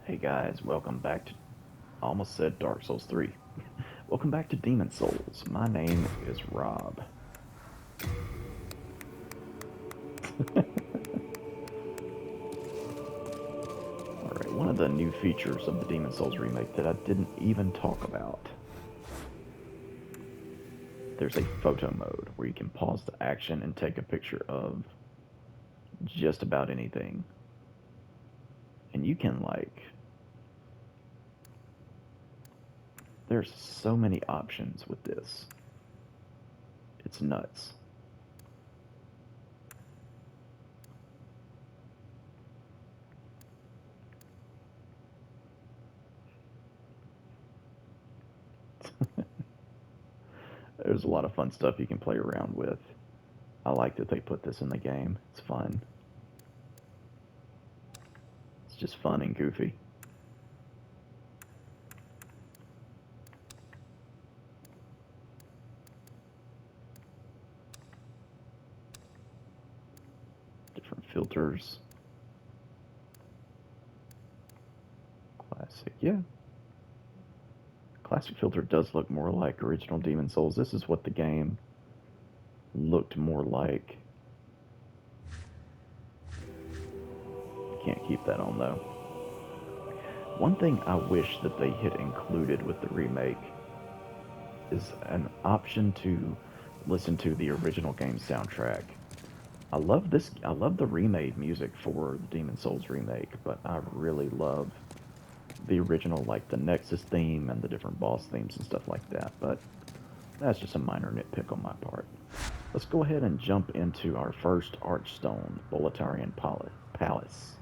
Hey guys, welcome back to. I almost said Dark Souls 3. Welcome back to Demon Souls. My name is Rob. Alright, one of the new features of the Demon Souls remake that I didn't even talk about. There's a photo mode where you can pause the action and take a picture of just about anything. And you can, there's so many options with this. It's nuts. There's a lot of fun stuff you can play around with. I like that they put this in the game. It's fun. It's just fun and goofy. Different filters. Classic, yeah. Classic filter does look more like original Demon Souls. This is what the game looked more like. Can't keep that on though. One thing I wish that they had included with the remake is an option to listen to the original game soundtrack. I love the remade music for the Demon Souls remake, but I really love the original, like the Nexus theme and the different boss themes and stuff like that. But that's just a minor nitpick on my part. Let's go ahead and jump into our first Archstone, Boletarian Palace.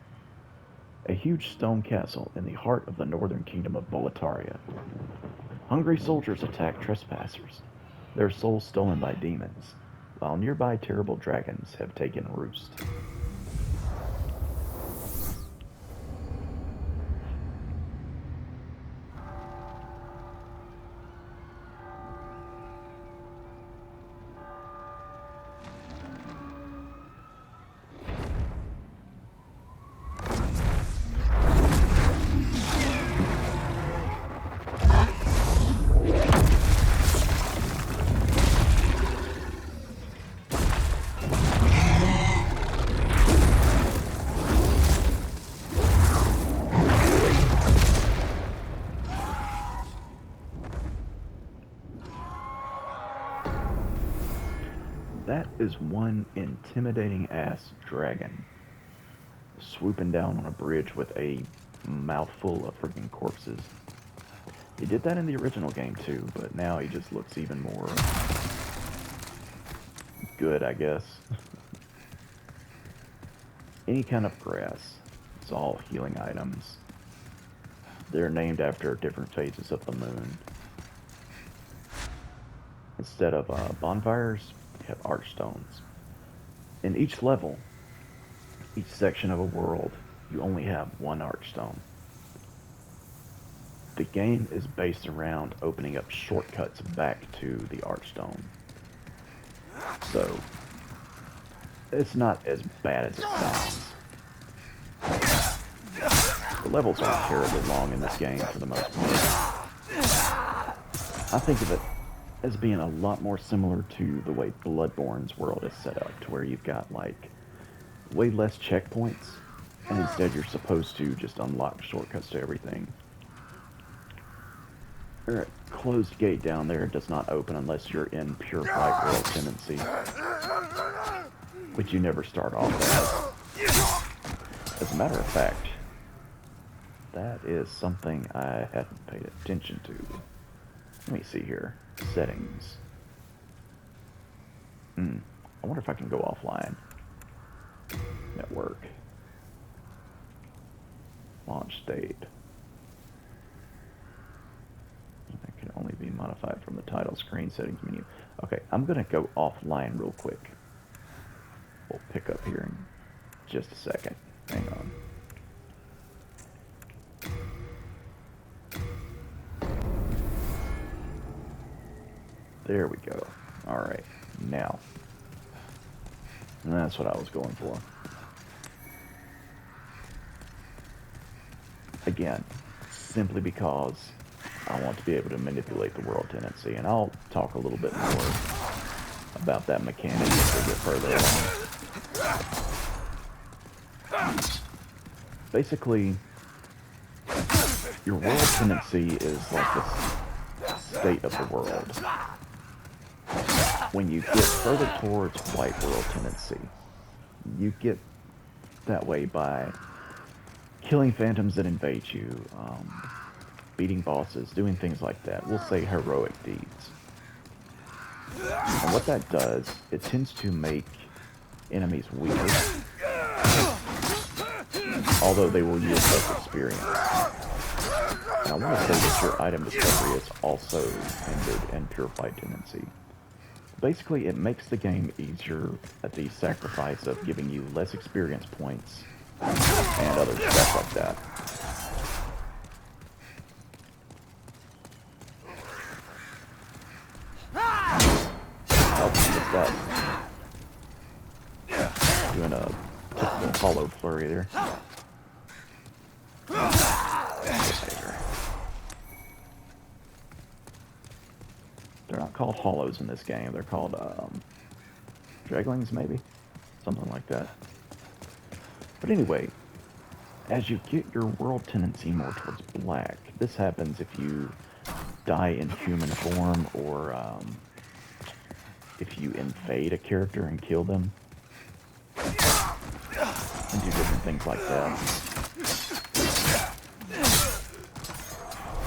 A huge stone castle in the heart of the northern kingdom of Boletaria. Hungry soldiers attack trespassers, their souls stolen by demons, while nearby terrible dragons have taken roost. That is one intimidating ass dragon swooping down on a bridge with a mouthful of freaking corpses. He did that in the original game too, but now he just looks even more good, I guess. Any kind of grass. It's all healing items. They're named after different phases of the moon. Instead of bonfires, you have archstones. In each level, each section of a world, you only have one archstone. The game is based around opening up shortcuts back to the archstone. So, it's not as bad as it sounds. The levels aren't terribly long in this game for the most part. I think of it as being a lot more similar to the way Bloodborne's world is set up, to where you've got way less checkpoints, and instead you're supposed to just unlock shortcuts to everything. A closed gate down there does not open unless you're in pure fight world tendency, which you never start off as. As a matter of fact, that is something I hadn't paid attention to. Let me see here. Settings. I wonder if I can go offline. Network. Launch date. That can only be modified from the title screen settings menu. Okay, I'm going to go offline real quick. We'll pick up here in just a second. Hang on. There we go. Alright, now. And that's what I was going for. Again, simply because I want to be able to manipulate the world tendency, and I'll talk a little bit more about that mechanic as we get further along. Basically, your world tendency is like the state of the world. When you get further towards white world tendency, you get that way by killing phantoms that invade you, beating bosses, doing things like that. We'll say heroic deeds. And what that does, it tends to make enemies weaker, although they will yield less experience. And I want to say that your item discovery is also hindered in pure fight tendency. Basically, it makes the game easier at the sacrifice of giving you less experience points and other stuff like that. Oh, what's that? Doing a typical hollow flurry there. They're not called hollows in this game. They're called draglings, maybe? Something like that. But anyway, as you get your world tendency more towards black, this happens if you die in human form or if you invade a character and kill them. And do different things like that.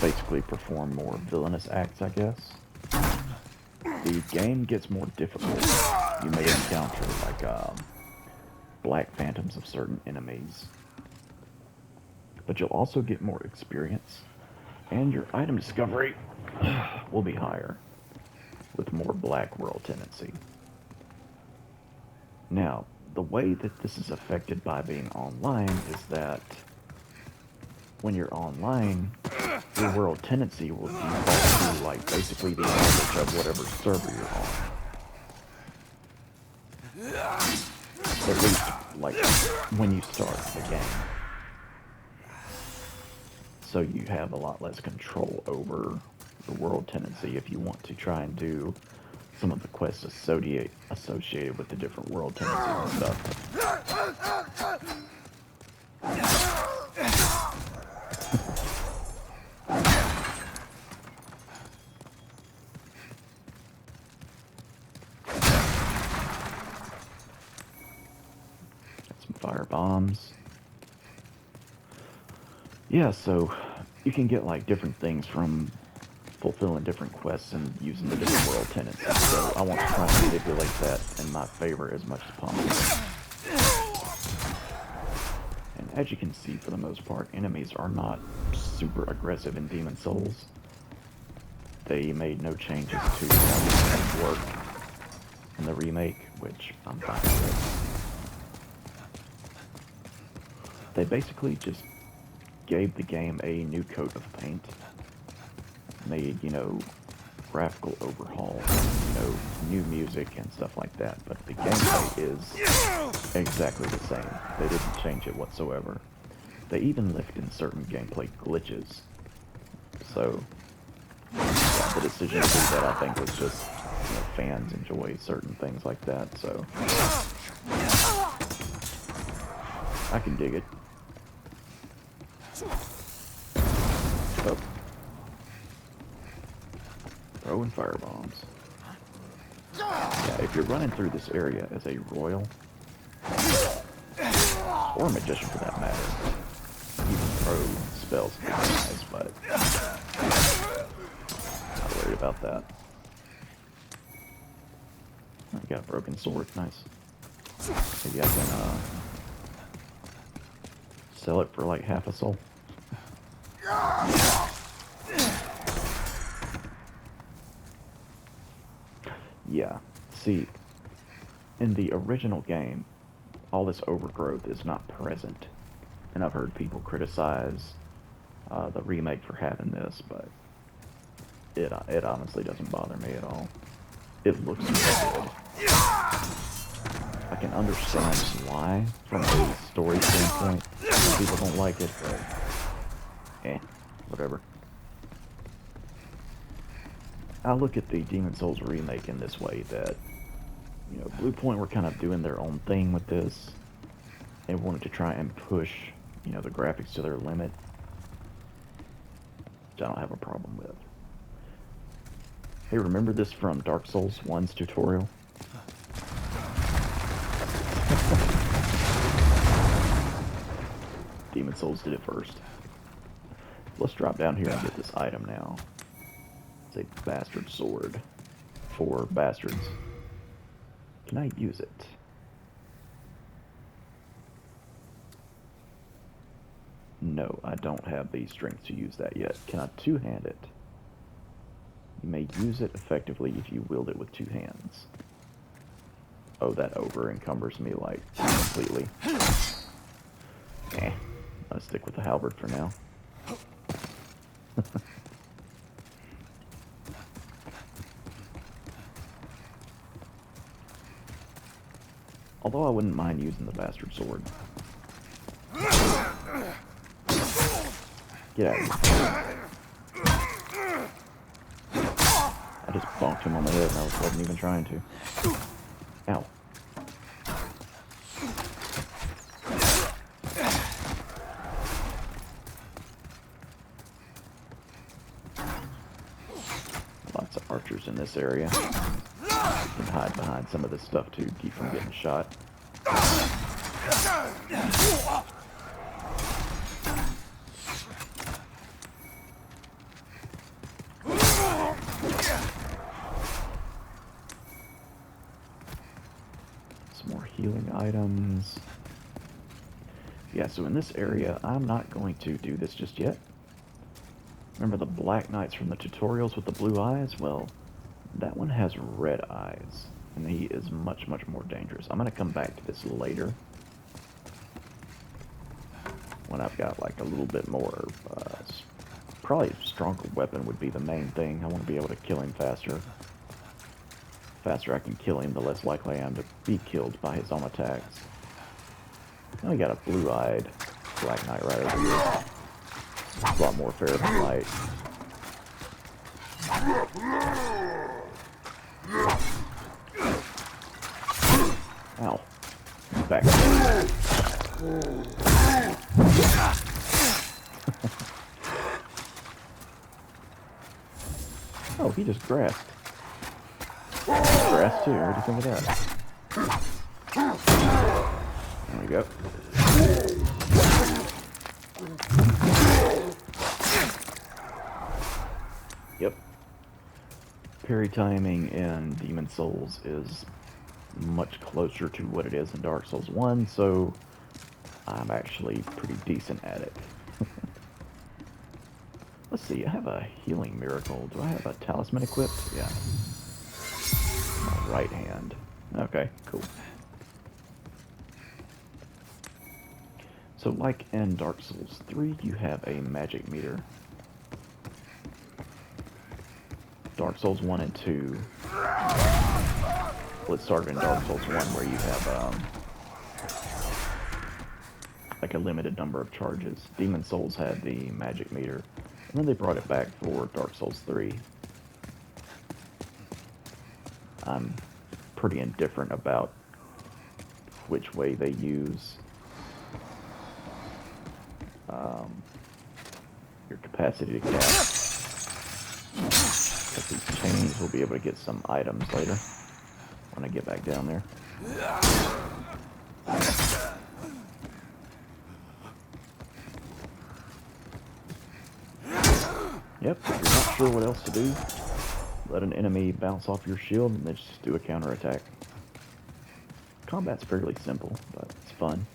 Basically perform more villainous acts, I guess. The game gets more difficult. You may encounter like black phantoms of certain enemies. But you'll also get more experience, and your item discovery will be higher with more black world tendency. Now, the way that this is affected by being online is that when you're online, your world tendency will default to like basically the average of whatever server you're on. At least like when you start the game. So you have a lot less control over the world tendency if you want to try and do some of the quests associated with the different world tendencies and stuff. Got some fire bombs. Yeah, so you can get like different things from fulfilling different quests and using the different world tendencies. So I want to try and manipulate that in my favor as much as possible. And as you can see, for the most part, enemies are not super aggressive in Demon Souls. They made no changes to how these work in the remake, which I'm fine with. They basically just gave the game a new coat of paint, made, graphical overhaul, new music and stuff like that, but the gameplay is exactly the same. They didn't change it whatsoever. They even left in certain gameplay glitches. So, yeah, the decision to do that, I think, was just, fans enjoy certain things like that, so I can dig it. Oh. Throwing firebombs. Yeah, if you're running through this area as a royal, or a magician for that matter, you can throw spells at these guys, but not worried about that. I got a broken sword, nice. Maybe I can sell it for like half a soul. Yeah, see, in the original game, all this overgrowth is not present. And I've heard people criticize the remake for having this, but it honestly doesn't bother me at all. It looks really good. I can understand why, from a story standpoint, people don't like it, but Whatever. I look at the Demon Souls remake in this way, that, you know, Blue Point were kind of doing their own thing with this. They wanted to try and push, you know, the graphics to their limit, which I don't have a problem with. Hey, remember this from Dark Souls 1's tutorial? Demon Souls did it first. Let's drop down here and get this item now. It's a bastard sword for bastards. Can I use it? No, I don't have the strength to use that yet. Can I two-hand it? You may use it effectively if you wield it with two hands. Oh, that over-encumbers me, like, completely. I'll stick with the halberd for now. Although I wouldn't mind using the bastard sword. Get out of here. I just bonked him on the head and I wasn't even trying to. Ow. Lots of archers in this area. You can hide behind some of this stuff to keep from getting shot. Some more healing items. Yeah, so in this area, I'm not going to do this just yet. Remember the Black Knights from the tutorials with the blue eyes? Well, that one has red eyes, and he is much, much more dangerous. I'm going to come back to this later, when I've got like a little bit more, probably a stronger weapon would be the main thing. I want to be able to kill him faster. The faster I can kill him, the less likely I am to be killed by his own attacks. Now we got a blue-eyed Black Knight right over here. It's a lot more fair than light. Ow. Back. Oh, he just grasped. Grass too, what do you think of that? There we go. Yep. Parry timing in Demon Souls is much closer to what it is in Dark Souls 1, so I'm actually pretty decent at it. Let's see, I have a healing miracle. Do I have a talisman equipped? Yeah. My right hand. Okay, cool. So like in Dark Souls 3, you have a magic meter. Dark Souls 1 and 2. Let's start in Dark Souls 1 where you have like a limited number of charges. Demon Souls had the magic meter, and then they brought it back for Dark Souls 3. I'm pretty indifferent about which way they use your capacity to cast. But these chains, we'll be able to get some items later when I get back down there. Yep, if you're not sure what else to do, let an enemy bounce off your shield and then just do a counterattack. Combat's fairly simple, but it's fun.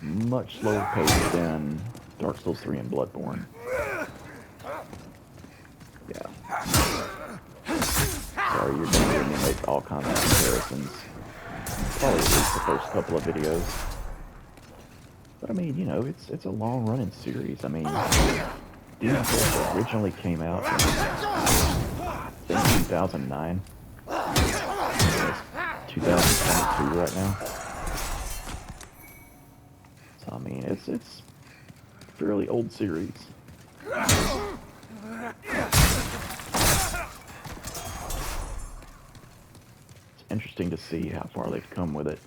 Much slower pace than Dark Souls 3 and Bloodborne. Yeah. Sorry, you're going to hear me make all combat comparisons. Probably at least the first couple of videos. But I mean, you know, it's a long-running series. I mean, Demon Souls originally came out in 2009. It's 2022 right now. So I mean, it's a fairly old series. It's interesting to see how far they've come with it.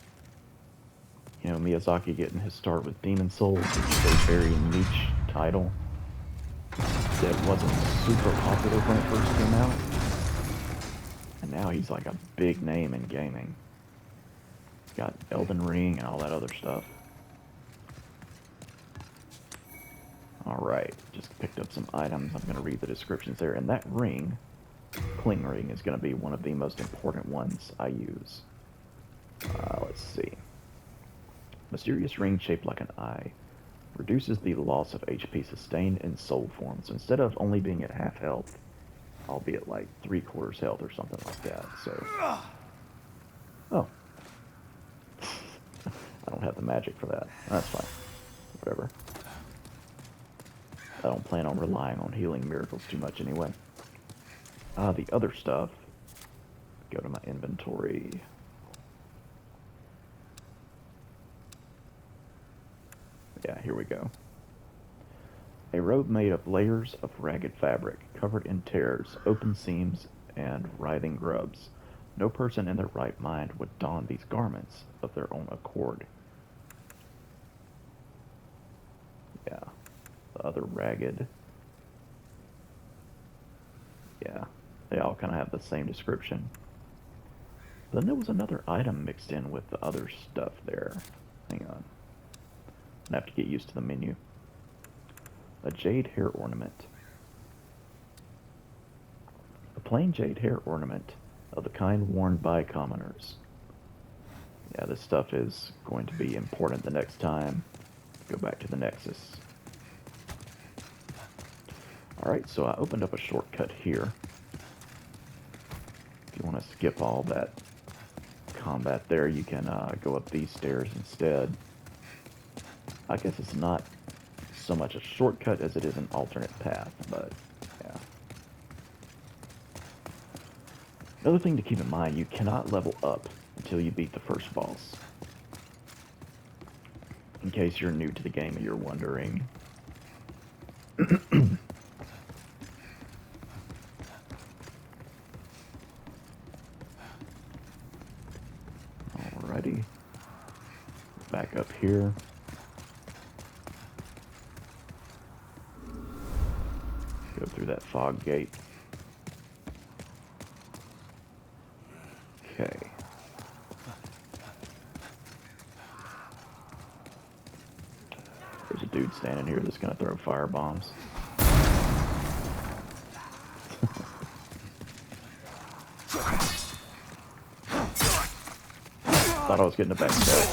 You know, Miyazaki getting his start with Demon Souls, which is a very niche title that wasn't super popular when it first came out. And now he's like a big name in gaming. He's got Elden Ring and all that other stuff. Alright, just picked up some items. I'm going to read the descriptions there. And that ring, Cling Ring, is going to be one of the most important ones I use. Let's see. Mysterious ring shaped like an eye. Reduces the loss of HP sustained in soul form. So instead of only being at half health, I'll be at like 3/4 health or something like that. So, oh, I don't have the magic for that. That's fine. Whatever. I don't plan on relying on healing miracles too much anyway. The other stuff. Go to my inventory. Yeah, here we go. A robe made of layers of ragged fabric, covered in tears, open seams, and writhing grubs. No person in their right mind would don these garments of their own accord. Yeah. The other ragged. Yeah. They all kind of have the same description. Then there was another item mixed in with the other stuff there. Hang on. I have to get used to the menu. A jade hair ornament. A plain jade hair ornament of the kind worn by commoners. Yeah, this stuff is going to be important the next time. Go back to the Nexus. Alright, so I opened up a shortcut here. If you want to skip all that combat there, you can go up these stairs instead. I guess it's not so much a shortcut as it is an alternate path, but yeah. Another thing to keep in mind, you cannot level up until you beat the first boss. In case you're new to the game and you're wondering. Alrighty. Back up here. Go through that fog gate. Okay. There's a dude standing here that's gonna throw fire bombs. Thought I was getting a back step.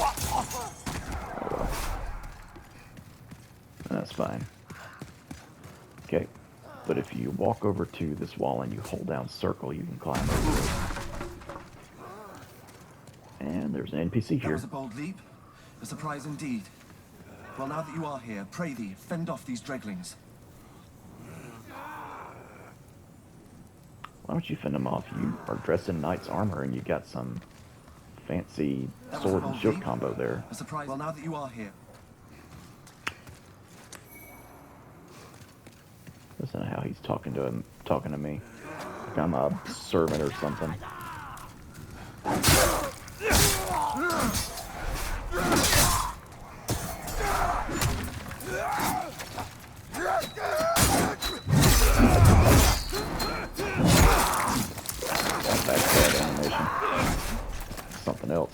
Oh well. That's fine. Okay. But if you walk over to this wall and you hold down circle, you can climb over it. And there's an NPC here. That was a bold leap. A surprise indeed. Well, now that you are here, pray thee, fend off these dreglings. Why don't you fend them off? You are dressed in knight's armor and you got some fancy sword and shield combo there. A surprise. Well, now that you are here. Listen to how he's talking to me. Like I'm a servant or something. That backstab animation. Something else.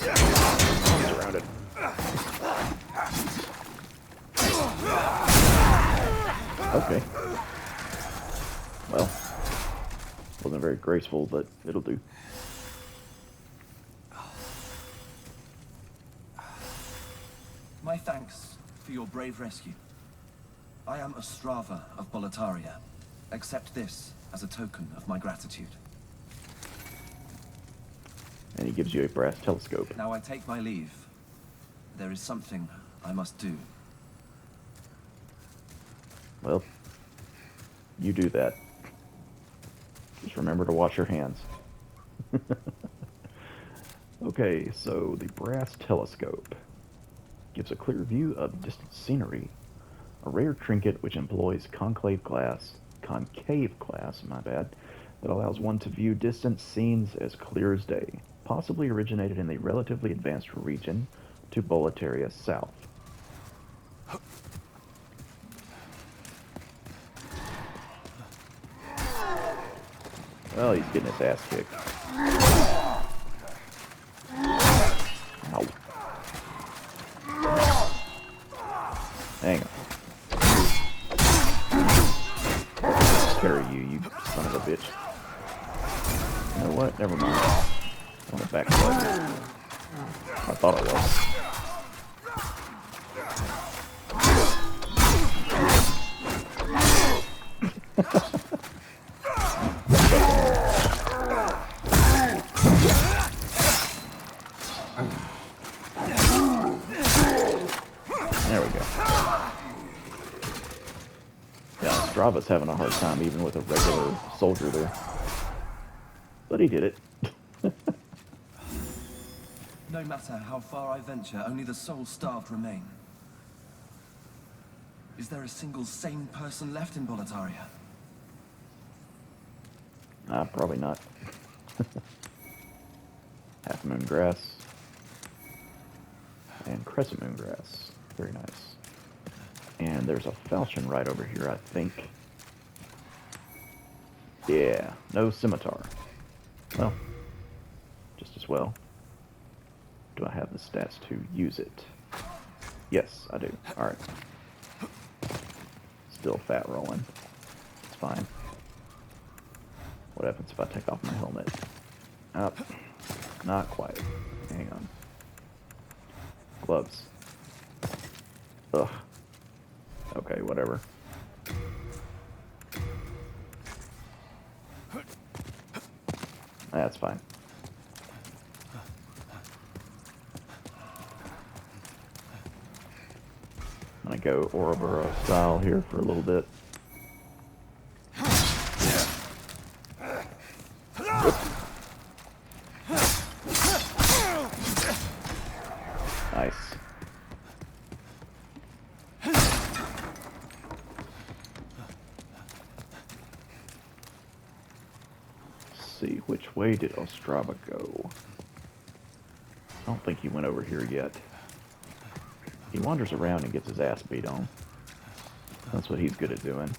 I'm surrounded. Okay. Well, wasn't very graceful, but it'll do. My thanks for your brave rescue. I am Ostrava of Boletaria. Accept this as a token of my gratitude. And he gives you a brass telescope. Now I take my leave. There is something I must do. Well, you do that. Just remember to wash your hands. Okay, so the brass telescope. gives a clear view of distant scenery. A rare trinket which employs concave glass, my bad, that allows one to view distant scenes as clear as day, possibly originated in the relatively advanced region to Boletaria south. Well, he's getting his ass kicked. Ow. Hang on. Carry you, you son of a bitch. You know what? Never mind. On the back side. I thought it was. There we go. Yeah, Strava's having a hard time even with a regular soldier there. But he did it. No matter how far I venture, only the soul-starved remain. Is there a single sane person left in Boletaria? Probably not. Half moon grass. And crescent moon grass. Very nice. And there's a falchion right over here, I think. Yeah, no scimitar. Well, just as well. Do I have the stats to use it? Yes, I do. Alright. Still fat rolling. It's fine. What happens if I take off my helmet? Up. Not quite. Hang on. Gloves. Ugh. Okay, whatever. That's fine. I'm gonna go Ouroboros style here for a little bit. Nice. Let's see, which way did Ostrava go? I don't think he went over here yet. He wanders around and gets his ass beat on. That's what he's good at doing.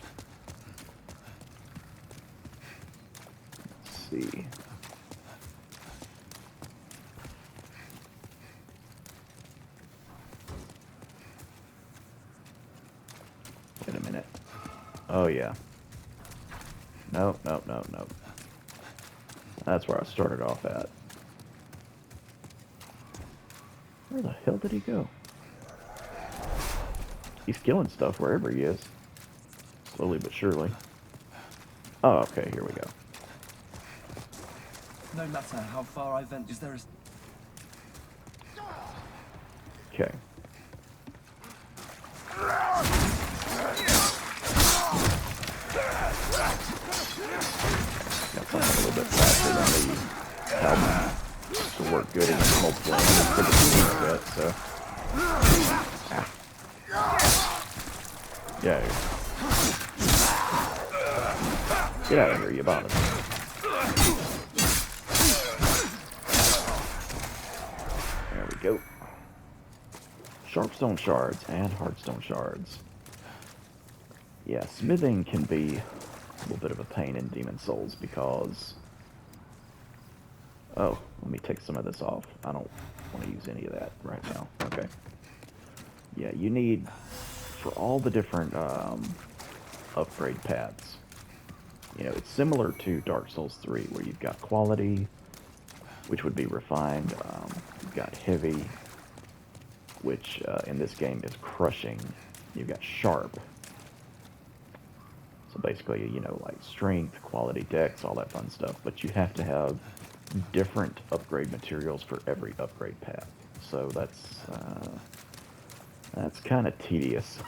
Let's see. Wait a minute. Oh, yeah. Nope, nope, nope, nope. That's where I started off at. Where the hell did he go? He's killing stuff wherever he is. Slowly but surely. Oh, okay, here we go. No matter how far I venture, is there a... Okay. Got something a little bit faster than the helmet to work good against multiple enemies for the speed bit, so. Ah. Yeah. Get out of here, you bottom. There we go. Sharpstone shards and hardstone shards. Yeah, smithing can be a little bit of a pain in Demon Souls because... Oh, let me take some of this off. I don't want to use any of that right now. Okay. Yeah, you need, for all the different upgrade paths, you know, it's similar to Dark Souls 3, where you've got quality, which would be refined. You've got heavy, which in this game is crushing. You've got sharp. So basically, you know, like strength, quality, dex, all that fun stuff. But you have to have different upgrade materials for every upgrade path. So that's kind of tedious.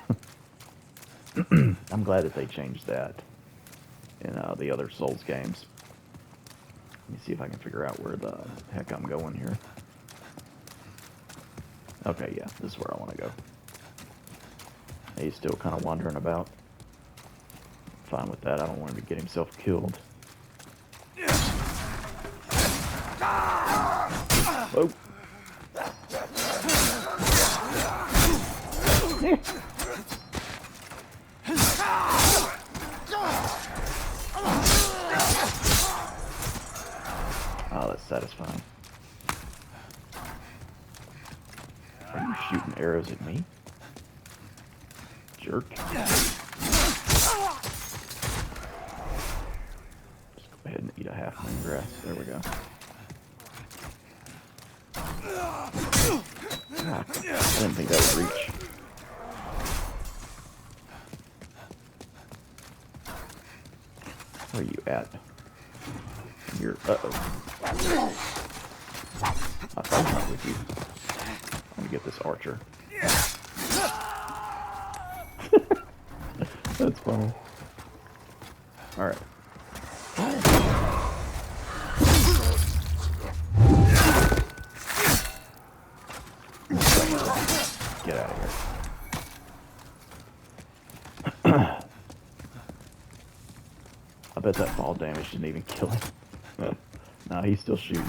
I'm glad that they changed that in the other Souls games. Let me see if I can figure out where the heck I'm going here. Okay, yeah, this is where I want to go. He's still kind of wandering about. Fine with that. I don't want him to get himself killed. Whoa. Oh, that's satisfying. Are you shooting arrows at me? Jerk. Just go ahead and eat a half moon grass. There we go. Ah, I didn't think that would reach. Where are you at? You're... Uh-oh. I thought I was with you. Let me get this archer. That's funny. Alright. Get out of here. I bet that fall damage didn't even kill him. Nah, he's still shooting.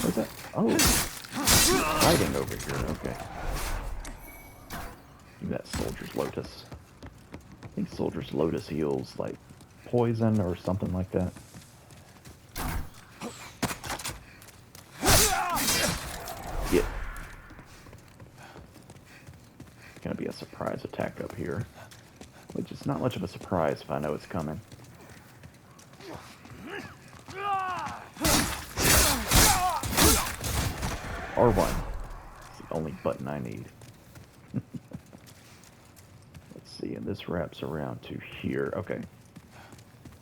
What's that? Oh, fighting over here. Okay. Give that soldier's lotus. I think soldier's lotus heals like poison or something like that. Yeah. Gonna be a surprise attack up here, which is not much of a surprise if I know it's coming. R1. It's the only button I need. Let's see, and this wraps around to here. Okay.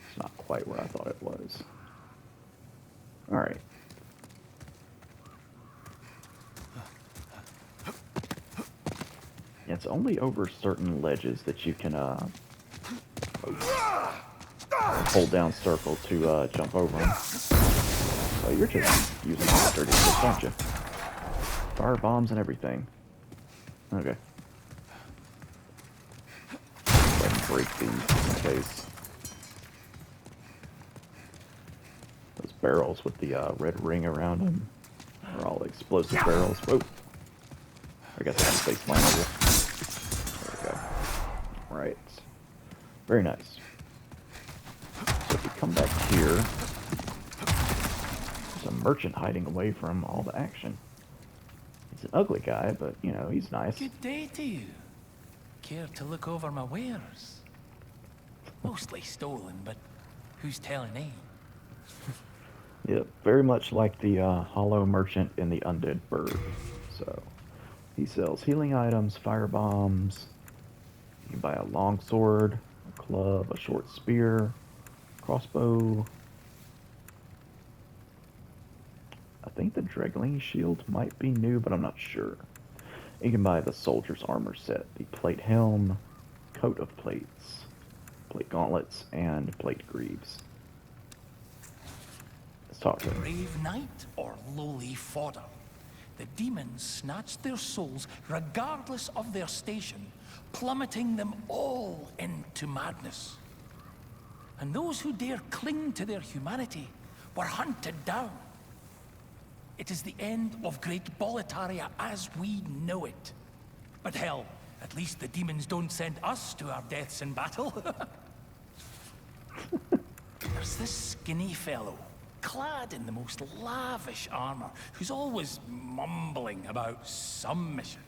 It's not quite where I thought it was. Alright. It's only over certain ledges that you can hold down circle to jump over them. Oh, you're just using the dirty stuff, aren't you? Fire bombs and everything. Okay. Go ahead and break these in case. Those barrels with the red ring around them are all explosive barrels. Whoa. I guess I can place mine over. There we go. Right. Very nice. So if we come back here, there's a merchant hiding away from all the action. He's an ugly guy, but, you know, he's nice. Good day to you. Care to look over my wares? Mostly stolen, but who's telling, eh? Yeah, very much like the hollow merchant in the Undead Bird. So, he sells healing items, fire bombs. You can buy a long sword, a club, a short spear, crossbow. I think the Dregling shield might be new, but I'm not sure. You can buy the soldier's armor set, the plate helm, coat of plates, plate gauntlets, and plate greaves. Let's talk to him. Brave knight or lowly fodder? The demons snatched their souls regardless of their station, plummeting them all into madness. And those who dare cling to their humanity were hunted down. It is the end of great Boletaria as we know it. But hell, at least the demons don't send us to our deaths in battle. There's this skinny fellow, clad in the most lavish armor, who's always mumbling about some mission.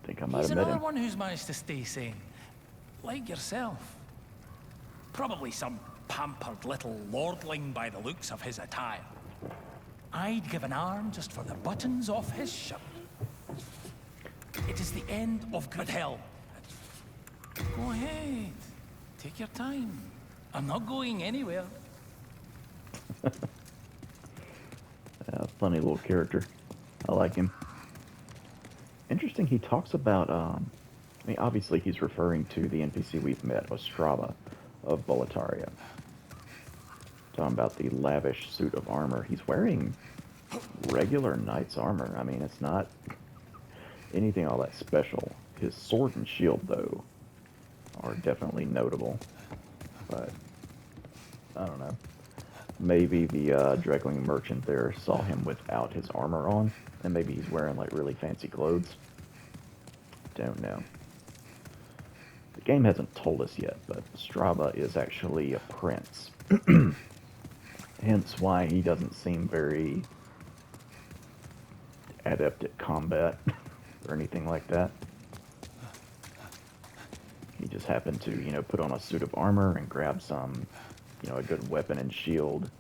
I think I might He's have met another him. one who's managed to stay sane. Like yourself. Probably some pampered little lordling by the looks of his attire. I'd give an arm just for the buttons off his shirt. It is the end of good hell. Go ahead. Take your time. I'm not going anywhere. Funny little character. I like him. Interesting, he talks about, I mean, obviously he's referring to the NPC we've met, Ostrava of Boletaria. Talking about the lavish suit of armor. He's wearing regular knight's armor. I mean, it's not anything all that special. His sword and shield, though, are definitely notable. But, I don't know. Maybe the Dregling merchant there saw him without his armor on, and maybe he's wearing, like, really fancy clothes. Don't know. The game hasn't told us yet, but Strava is actually a prince. Hence why he doesn't seem very adept at combat or anything like that. He just happened to, put on a suit of armor and grab some, a good weapon and shield,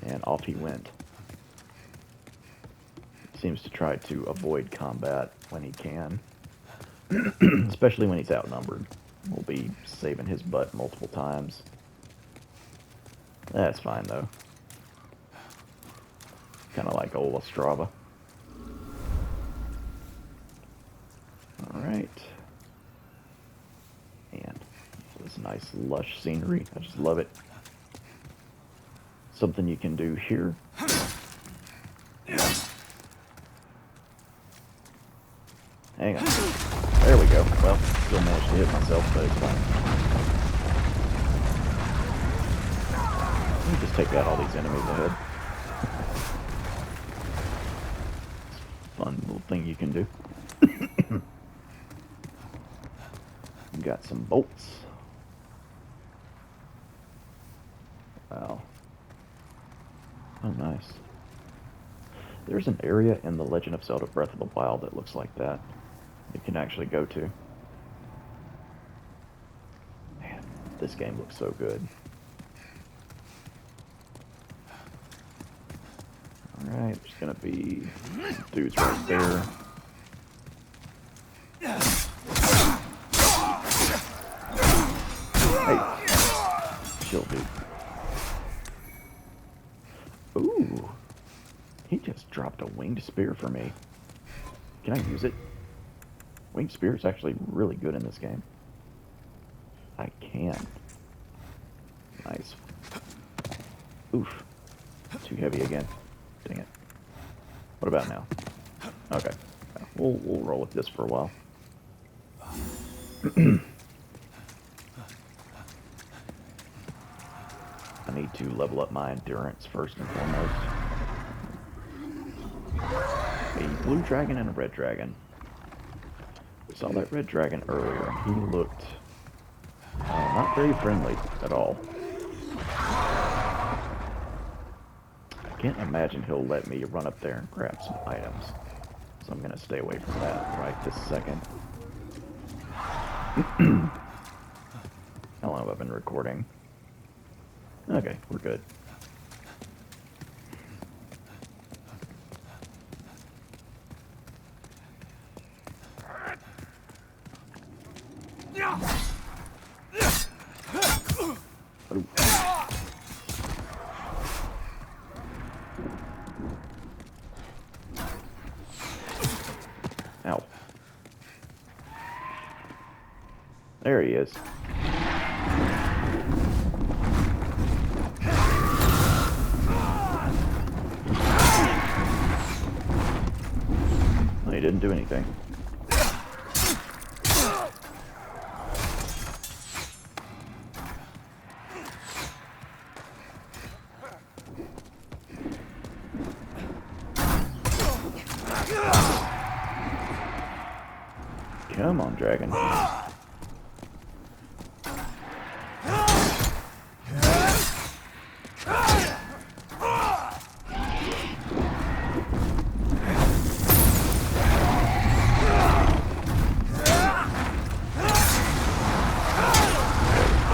and off he went. Seems to try to avoid combat when he can, especially when he's outnumbered. We'll be saving his butt multiple times. That's fine, though. Kind of like old Strava. Alright. And this nice lush scenery. I just love it. Something you can do here. Hang on. There we go. Well, still managed to hit myself, but it's fine. Let me just take out all these enemies ahead. Fun little thing you can do. Got some bolts. Wow. Oh, nice. There's an area in The Legend of Zelda Breath of the Wild that looks like that. You can actually go to. Man, this game looks so good. Alright, there's gonna be dudes right there. Hey, chill, dude. Ooh, he just dropped a winged spear for me. Can I use it? Winged spear is actually really good in this game. I can. Nice. Oof. Too heavy again. Dang it. What about now? Okay. We'll roll with this for a while. I need to level up my endurance first and foremost. A blue dragon and a red dragon. We saw that red dragon earlier, and he looked not very friendly at all. I can't imagine he'll let me run up there and grab some items. So I'm going to stay away from that right this second. How long have I been recording? Okay, we're good. Ooh. Ow. There he is. He didn't do anything. Come on, dragon.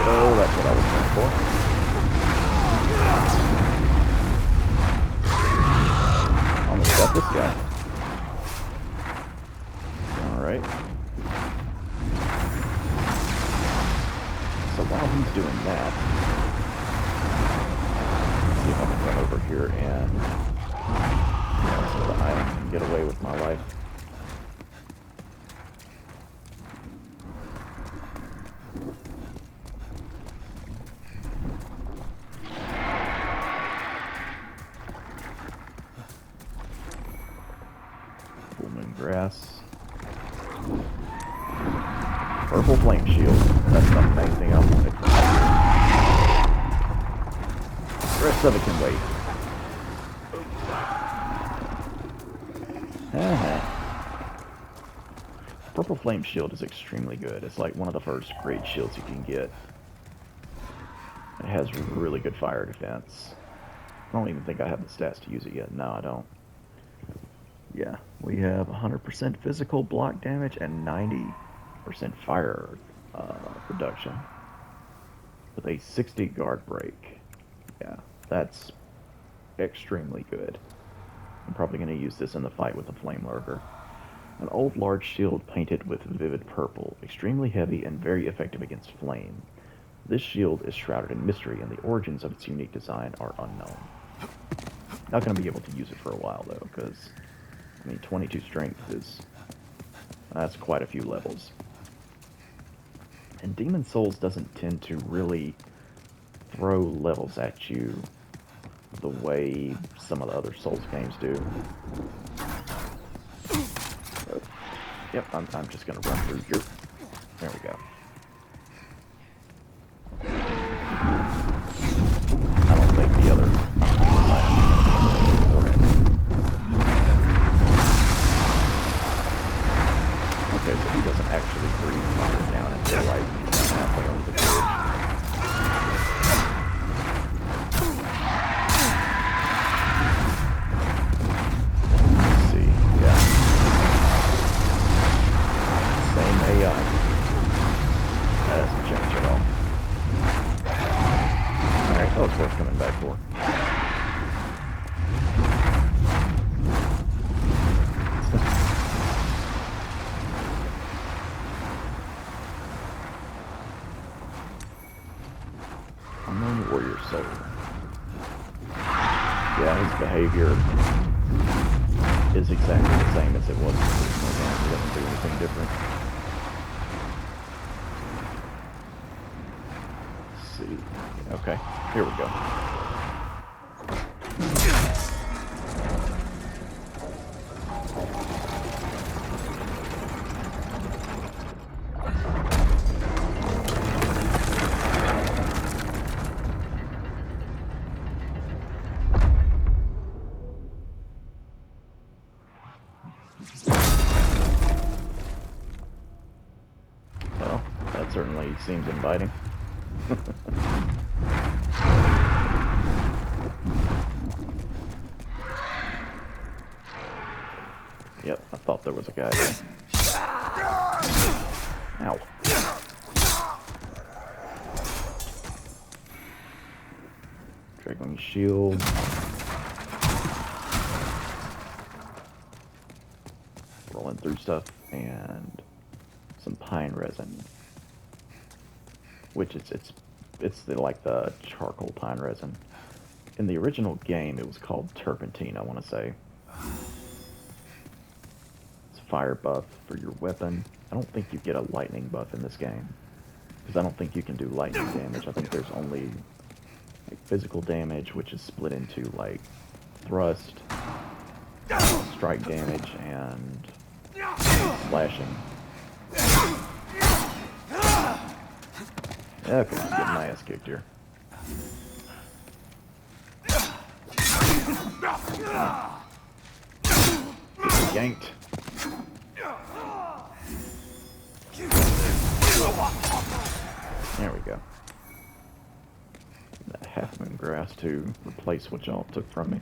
Oh, that's what I was going for. Almost got this guy. Alright. So while he's doing that, let's see if I can run over here and some of the items and get away with my life. Full moon grass. Purple flame shield. That's the main thing I wanted. The rest of it can wait. Purple flame shield is extremely good. It's like one of the first great shields you can get. It has really good fire defense. I don't even think I have the stats to use it yet. No, I don't. Yeah, we have 100% physical block damage and 90% fire reduction with a 60 guard break. Yeah, that's extremely good. I'm probably going to use this in the fight with the Flame Lurker. An old large shield painted with vivid purple, extremely heavy and very effective against flame. This shield is shrouded in mystery, and the origins of its unique design are unknown. Not going to be able to use it for a while, though, because, I mean, 22 strength is... that's quite a few levels. And Demon Souls doesn't tend to really throw levels at you the way some of the other Souls games do. Yep, I'm just going to run through here. There we go. I don't think the other... Okay, so he doesn't actually breathe fire down until like halfway over the bridge. Let's see, yeah. Same AI. That doesn't change at all. Alright, oh, it's worth coming back for. Unknown Warrior Soul. Yeah, his behavior is exactly the same as it was in the original game. He doesn't do anything different. Let's see. Okay, here we go. Well, that certainly seems inviting. Yep, I thought there was a guy there. Ow. Dragon shield. Rolling through stuff and some pine resin, which it's like the charcoal pine resin. In the original game, it was called turpentine, I want to say. It's a fire buff for your weapon. I don't think you get a lightning buff in this game, because I don't think you can do lightning damage. I think there's only like physical damage, which is split into like thrust, strike damage, and slashing. Okay, I'm getting my ass kicked here. Getting yanked. There we go. That half moon grass to replace what y'all took from me.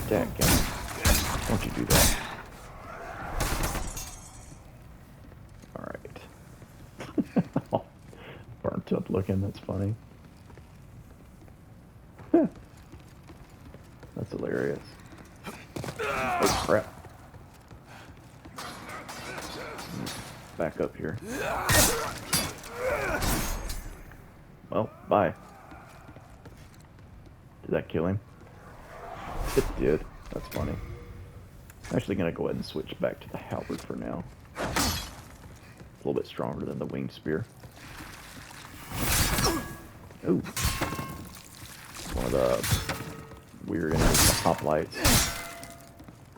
Dadgummit. Don't you do that. Alright. Burnt up looking, that's funny. That's hilarious. Oh crap. Back up here. Well, bye. Did that kill him? It did. That's funny. I'm actually going to go ahead and switch back to the halberd for now. It's a little bit stronger than the winged spear. Ooh. One of the weird enemies, the hoplites.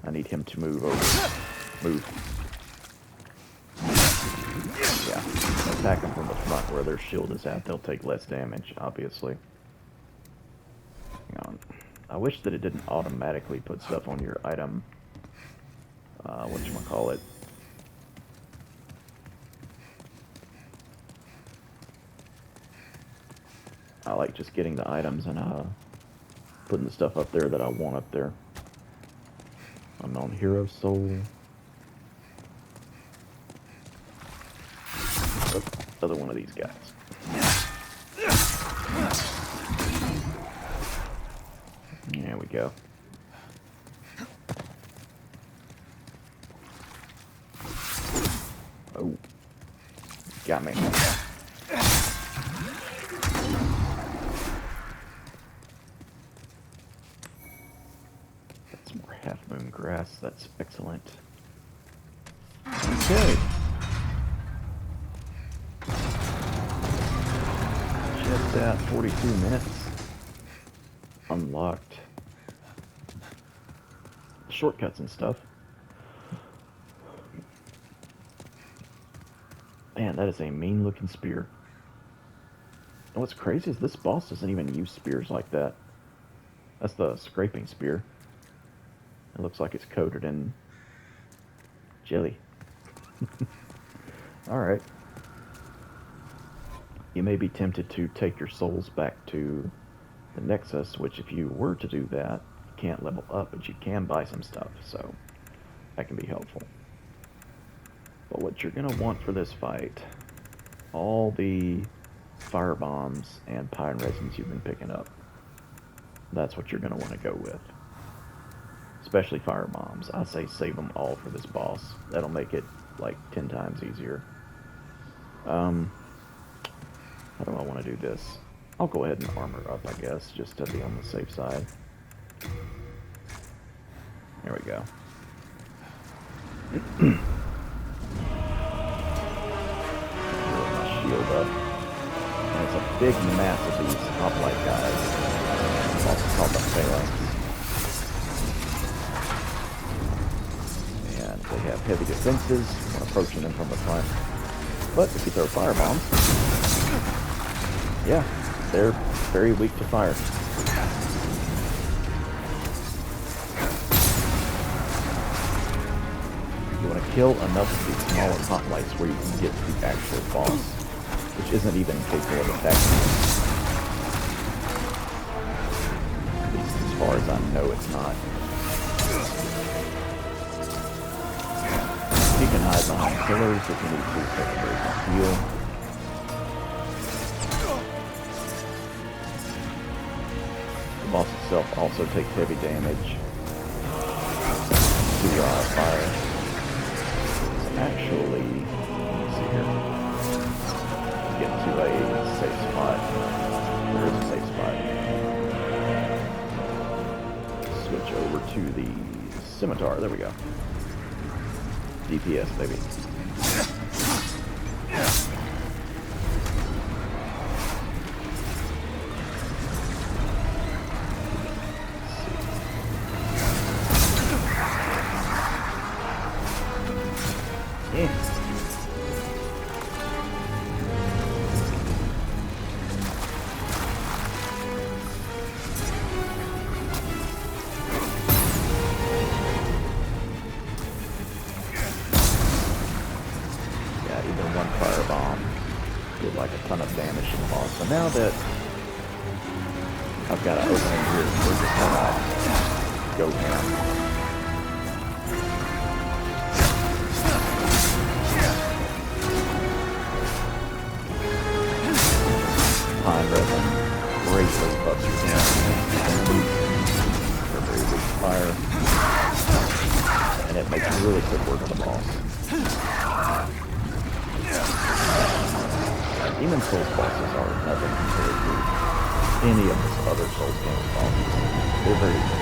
I need him to move over. Move. Yeah. Attack them from the front where their shield is at. They'll take less damage, obviously. Hang on. I wish that it didn't automatically put stuff on your item. Whatchamacallit. I like just getting the items and putting the stuff up there that I want up there. Unknown Hero Soul. Another one of these guys. There we go. Oh. Got me. That's more Half Moon Grass. That's excellent. Okay. Just at 42 minutes. Unlocked. Shortcuts and stuff. Man, that is a mean looking spear. And what's crazy is this boss doesn't even use spears like that. That's the scraping spear. It looks like it's coated in jelly. Alright. You may be tempted to take your souls back to the Nexus, which if you were to do that, you can't level up, but you can buy some stuff, so that can be helpful. But what you're going to want for this fight, all the fire bombs and pine resins you've been picking up, that's what you're going to want to go with. Especially fire bombs. I say save them all for this boss. That'll make it like 10 times easier. How do I want to do this? I'll go ahead and armor up, I guess, just to be on the safe side. There we go. Shield up. And it's a big mass of these hoplite guys. It's also called the phalanx. And they have heavy defenses when approaching them from the front. But if you throw fire bombs, yeah, they're very weak to fire. You want to kill enough of these smaller hoplites where you can get to the actual boss, which isn't even capable of attacking you. At least as far as I know, it's not. You can hide behind pillars if you need to take a break and heal. The boss itself also takes heavy damage to fire. It's actually, let's see here, get to a safe spot. There is a safe spot. Switch over to the scimitar. There we go. DPS, baby. Now that I've got an opening here, we're just gonna go ham. Pine resin greatly buffs your damage. They're very weak to fire, and it makes really quick work of the boss. Demon Souls bosses are nothing compared to any of the other Souls games bosses. They're very easy.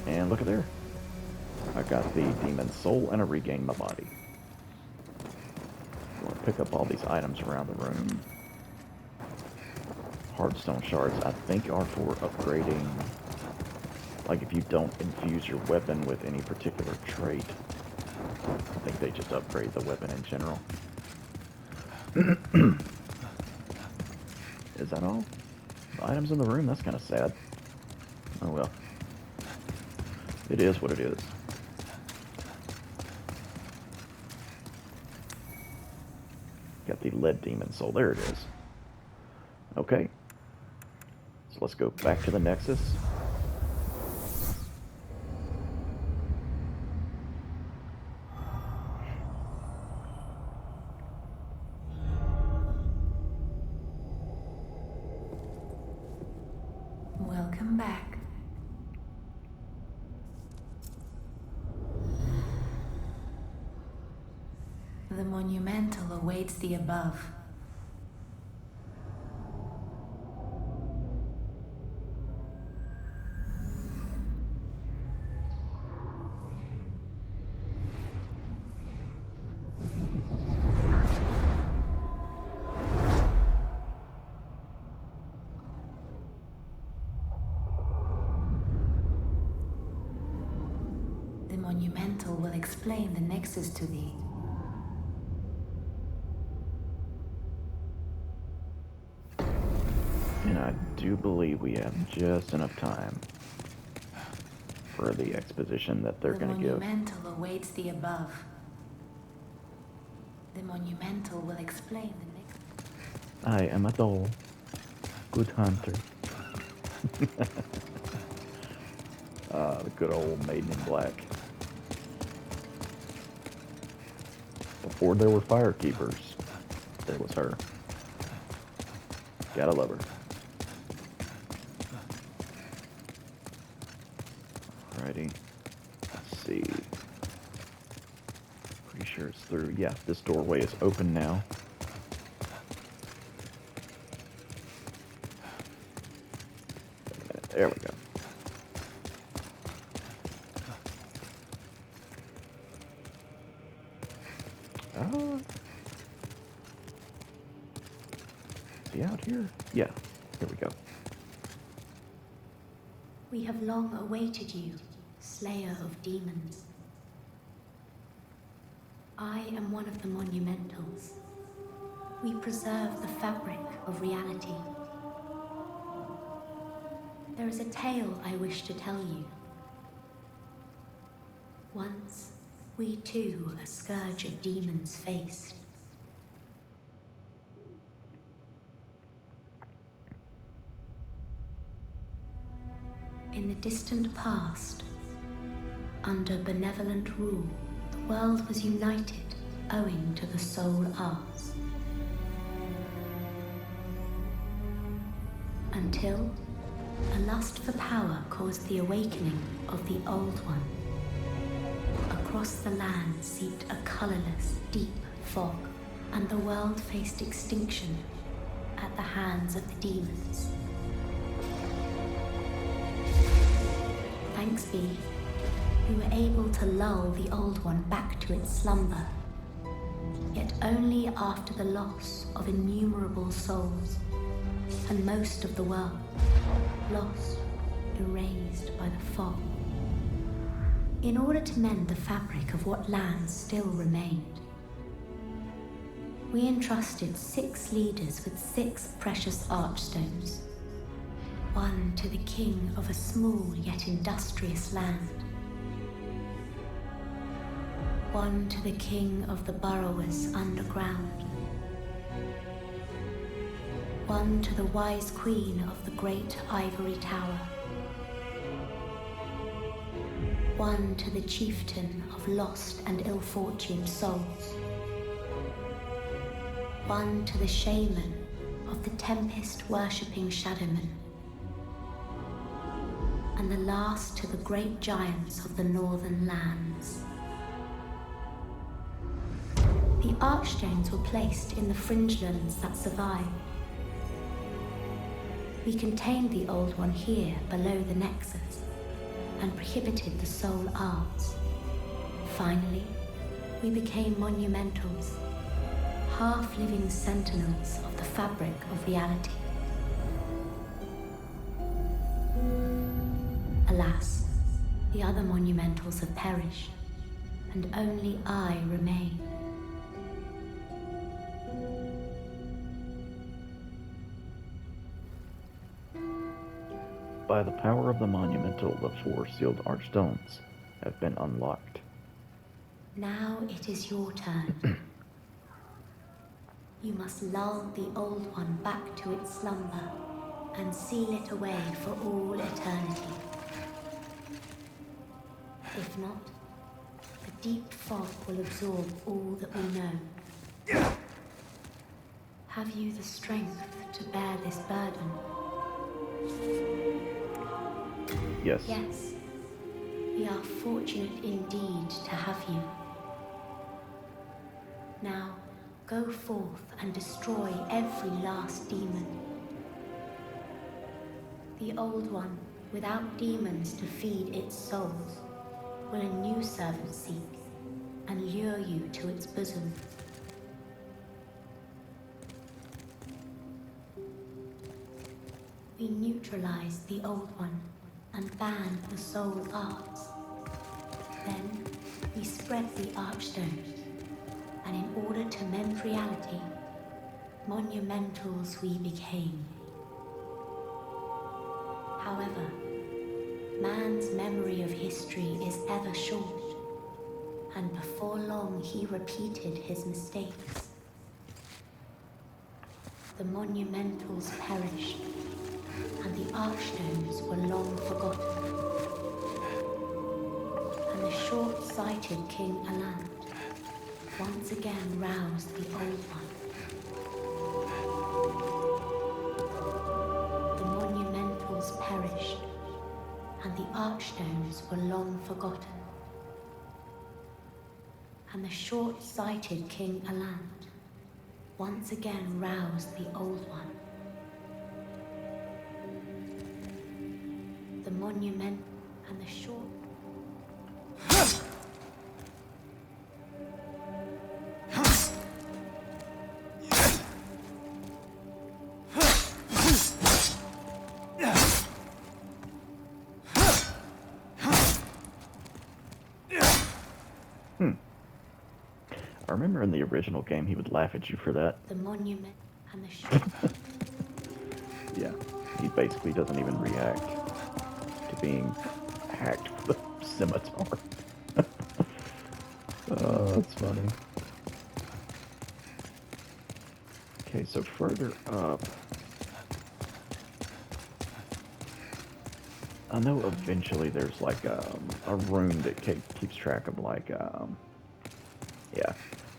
And look at there. I got the Demon Soul and I regained my body. I'm going to pick up all these items around the room. Hardstone shards, I think, are for upgrading Like if you don't infuse your weapon with any particular trait, I think they just upgrade the weapon in general. Is that all? The items in the room? That's kind of sad. Oh well. It is what it is. Got the lead demon soul. There it is. Okay. So let's go back to the Nexus. Welcome back. The monumental awaits the above. The monumental will explain the Nexus to thee. And I do believe we have just enough time for the exposition that they're going to give. The monumental awaits the above. The monumental will explain the next. I am a doll. Good hunter. The good old Maiden in Black. Before there were firekeepers, there was her. Gotta love her. Alrighty. Let's see. Pretty sure it's through. Yeah, this doorway is open now. There we go. Is he out here? Yeah, here we go. We have long awaited you, slayer of demons. I am one of the monumentals. We preserve the fabric of reality. There is a tale I wish to tell you. Once, we too a scourge of demons faced. In the distant past, under benevolent rule, the world was united owing to the soul arts. Until a lust for power caused the awakening of the Old One. Across the land seeped a colorless, deep fog, and the world faced extinction at the hands of the demons. Thanks be, we were able to lull the Old One back to its slumber, yet only after the loss of innumerable souls, and most of the world, lost, erased by the fog. In order to mend the fabric of what lands still remained, we entrusted 6 leaders with 6 precious archstones. One to the king of a small yet industrious land. One to the king of the burrowers underground. One to the wise queen of the great ivory tower. One to the chieftain of lost and ill-fortuned souls. One to the shaman of the tempest-worshipping shadowmen. And the last to the great giants of the northern lands. The archstones were placed in the fringelands that survived. We contained the Old One here below the Nexus, and prohibited the soul arts. Finally, we became monumentals, half-living sentinels of the fabric of reality. Alas, the other monumentals have perished, and only I remain. By the power of the monumental, the 4 sealed archstones have been unlocked. Now it is your turn. You must lull the old one back to its slumber and seal it away for all eternity. If not, the deep fog will absorb all that we know. Have you the strength to bear this burden? Yes. Yes. We are fortunate indeed to have you. Now, go forth and destroy every last demon. The old one, without demons to feed its souls, will a new servant seek and lure you to its bosom. We neutralize the old one and ban the soul arts. Then we spread the archstones, and in order to mend reality, monumentals we became. However, man's memory of history is ever short, and before long he repeated his mistakes. The monumentals perished, and the archstones were long forgotten. And the short-sighted King Aland once again roused the old one. The monumentals perished, and the archstones were long forgotten. And the short-sighted King Aland once again roused the old one. The monument and the short... I remember in the original game he would laugh at you for that. The monument and the short... Yeah, he basically doesn't even react to being hacked with a scimitar. Oh, that's funny. Okay, so further up, I know eventually there's like a room that keeps track of like, yeah,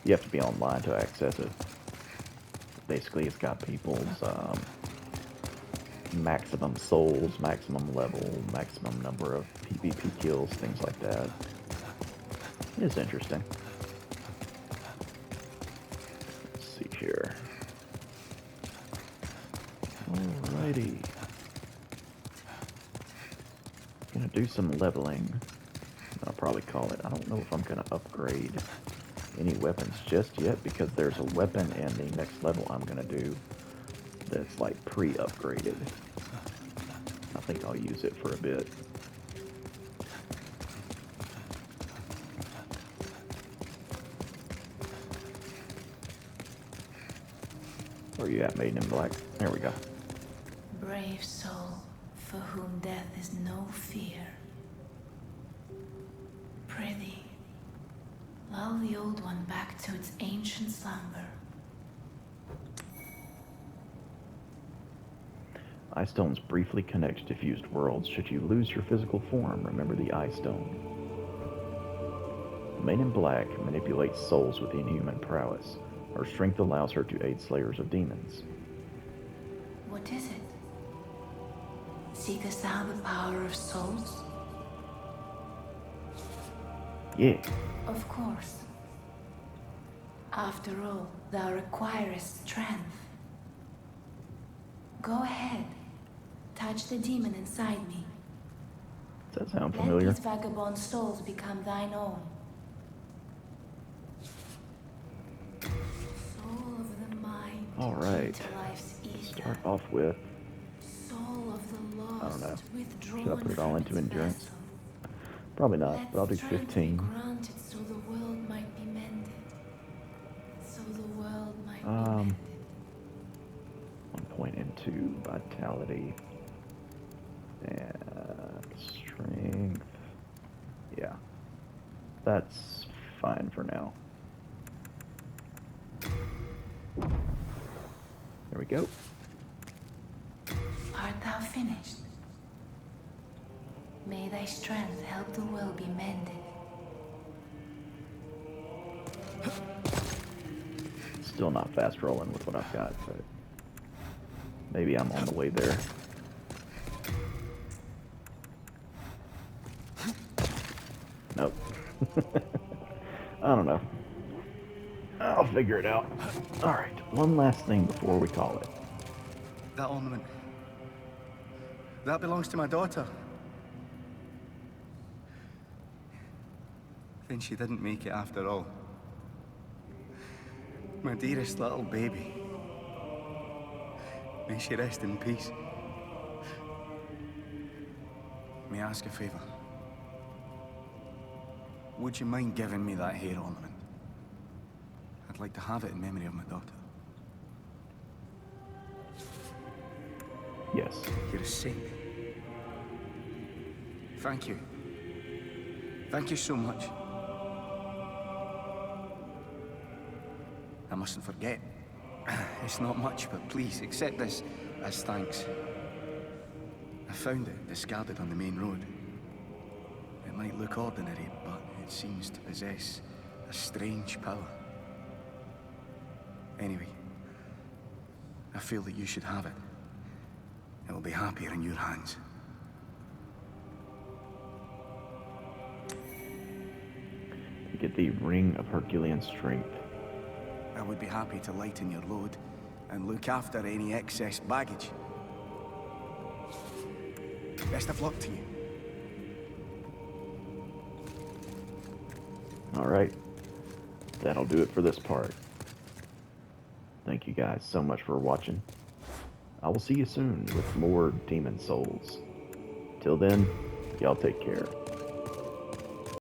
you have to be online to access it. Basically, it's got people's maximum souls, maximum level, maximum number of PvP kills, things like that. It's interesting. Let's see here. Alrighty. Gonna do some leveling. I'll probably call it. I don't know if I'm gonna upgrade any weapons just yet because there's a weapon in the next level I'm gonna do that's like pre-upgraded. I think I'll use it for a bit. Where are you at, Maiden in Black? There we go. Brave soul, for whom death is no fear. Prithee, lull the old one back to its ancient slumber. Eye stones briefly connect diffused worlds. Should you lose your physical form, remember the Eye Stone. The Maiden in Black manipulates souls with inhuman prowess. Her strength allows her to aid slayers of demons. What is it? Seekest thou the power of souls? Yeah. Of course. After all, thou requirest strength. Go ahead. Touch the demon inside me. Does that sound Let familiar? these vagabond souls become thine own. Soul of the mind. All right. To life's ether. Start off with Soul of the law. don't know. Withdrawn Should I put it all from into its endurance? vessel. Probably not, Let but I'll do strength be 15. granted so the world might be mended. So the world might be Um, mended. 1 point into vitality and strength. Yeah, that's fine for now. There we go. Art thou finished? May thy strength help the world be mended. Still not fast rolling with what I've got, but maybe I'm on the way there. Nope. I don't know. I'll figure it out. Alright, one last thing before we call it. That ornament. That belongs to my daughter. Then she didn't make it after all. My dearest little baby. May she rest in peace. May I ask a favor? Would you mind giving me that hair ornament? I'd like to have it in memory of my daughter. Yes. You're a saint. Thank you. Thank you so much. I mustn't forget. It's not much, but please accept this as thanks. I found it discarded on the main road. It might look ordinary, but it seems to possess a strange power. Anyway, I feel that you should have it. It will be happier in your hands. You get the Ring of Herculean Strength. I would be happy to lighten your load and look after any excess baggage. Best of luck to you. Alright. That'll do it for this part. Thank you guys so much for watching. I will see you soon with more Demon Souls. Till then, y'all take care.